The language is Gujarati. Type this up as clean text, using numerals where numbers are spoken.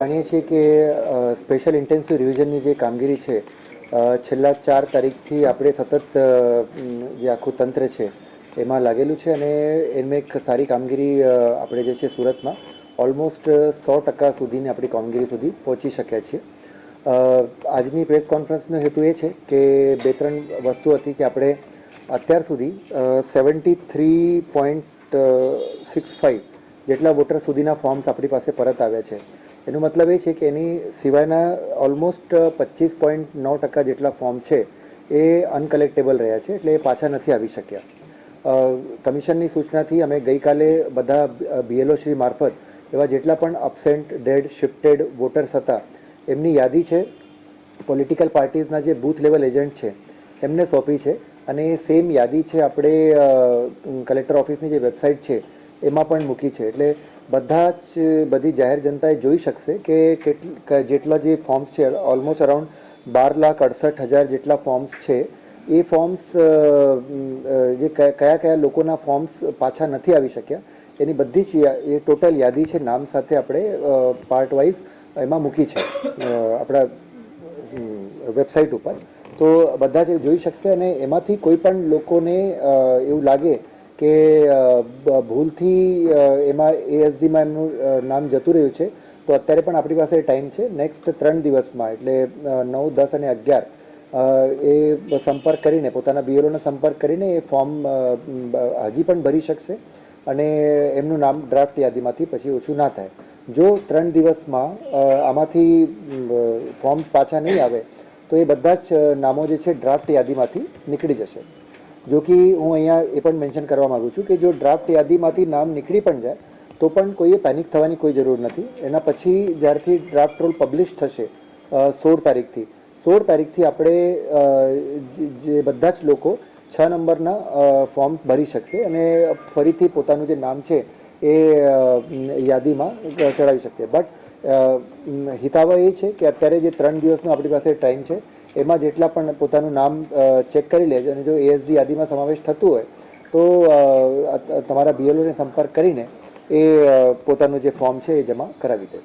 જાણીએ છીએ કે સ્પેશિયલ ઇન્ટેન્સિવ રિવિઝનની જે કામગીરી છે છેલ્લા 4 તારીખથી આપણે સતત જે આખું તંત્ર છે એમાં લાગેલું છે અને એમાં એક સારી કામગીરી આપણે જે છે સુરતમાં ઓલમોસ્ટ 100% સુધીની આપણી કામગીરી સુધી પહોંચી શક્યા છીએ. આજની પ્રેસ કોન્ફરન્સનો હેતુ એ છે કે 2-3 વસ્તુ હતી કે આપણે અત્યાર સુધી 73.65 જેટલા વોટર સુધીના ફોર્મ્સ આપણી પાસે પરત આવ્યા છે. એનો મતલબ એ છે કે એની સિવાયના ઓલમોસ્ટ 25.9% જેટલા ફોર્મ છે એ અનકલેક્ટેબલ રહ્યા છે, એટલે એ પાછા નથી આવી શક્યા. કમિશનની સૂચનાથી અમે ગઈકાલે બધા BLO શ્રી મારફત એવા જેટલા પણ અબસેન્ટ, ડેડ, શિફ્ટેડ વોટર્સ હતા એમની યાદી છે પોલિટિકલ પાર્ટીઝના જે બૂથ લેવલ એજન્ટ છે એમને સોંપી છે અને એ સેમ યાદી છે આપણે કલેક્ટર ઓફિસની જે વેબસાઇટ છે એમાં પણ મૂકી છે. એટલે બધી જાહેર જનતાએ જોઈ શકશે કે જેટલા જે ફોર્મ્સ છે ઓલમોસ્ટ અરાઉન્ડ 12,68,000 જેટલા ફોર્મ્સ છે એ ફોર્મ્સ જે કયા લોકોના ફોર્મ્સ પાછા નથી આવી શક્યા એની બધી જ એ ટોટલ યાદી છે નામ સાથે આપણે પાર્ટ વાઇઝ એમાં મૂકી છે આપણા વેબસાઇટ ઉપર. તો બધા જ જોઈ શકશે અને એમાંથી કોઈ પણ લોકોને એવું લાગે કે ભૂલથી એમાં ASDમાં એમનું નામ જતું રહ્યું છે તો અત્યારે પણ આપણી પાસે ટાઈમ છે. નેક્સ્ટ 3 દિવસમાં એટલે 9, 10 અને 11 એ સંપર્ક કરીને પોતાના BLOનો સંપર્ક કરીને એ ફોર્મ હજી પણ ભરી શકશે અને એમનું નામ ડ્રાફ્ટ યાદીમાંથી પછી ઓછું ના થાય. જો 3 દિવસમાં આમાંથી ફોર્મ્સ પાછા નહીં આવે તો એ બધા જ નામો જે છે ડ્રાફ્ટ યાદીમાંથી નીકળી જશે. જો કે હું અહીંયા એ પણ મેન્શન કરવા માગું છું કે જો ડ્રાફ્ટ યાદીમાંથી નામ નીકળી પણ જાય તો પણ કોઈએ પેનિક થવાની કોઈ જરૂર નથી. એના પછી જ્યારથી ડ્રાફ્ટ રોલ પબ્લિશ થશે 16 તારીખથી આપણે જે બધા જ લોકો 6 નંબરના ફોર્મ્સ ભરી શકશે અને ફરીથી પોતાનું જે નામ છે એ યાદીમાં ચડાવી શકશે. બટ હિતાવહ એ છે કે અત્યારે જે 3 દિવસનો આપણી પાસે ટાઈમ છે એમાં જેટલા પણ પોતાનું નામ ચેક કરી લેજો અને જો ASD યાદીમાં સમાવેશ થતું હોય તો તમારા BLOને સંપર્ક કરીને એ પોતાનું જે ફોર્મ છે એ જમા કરાવી દે.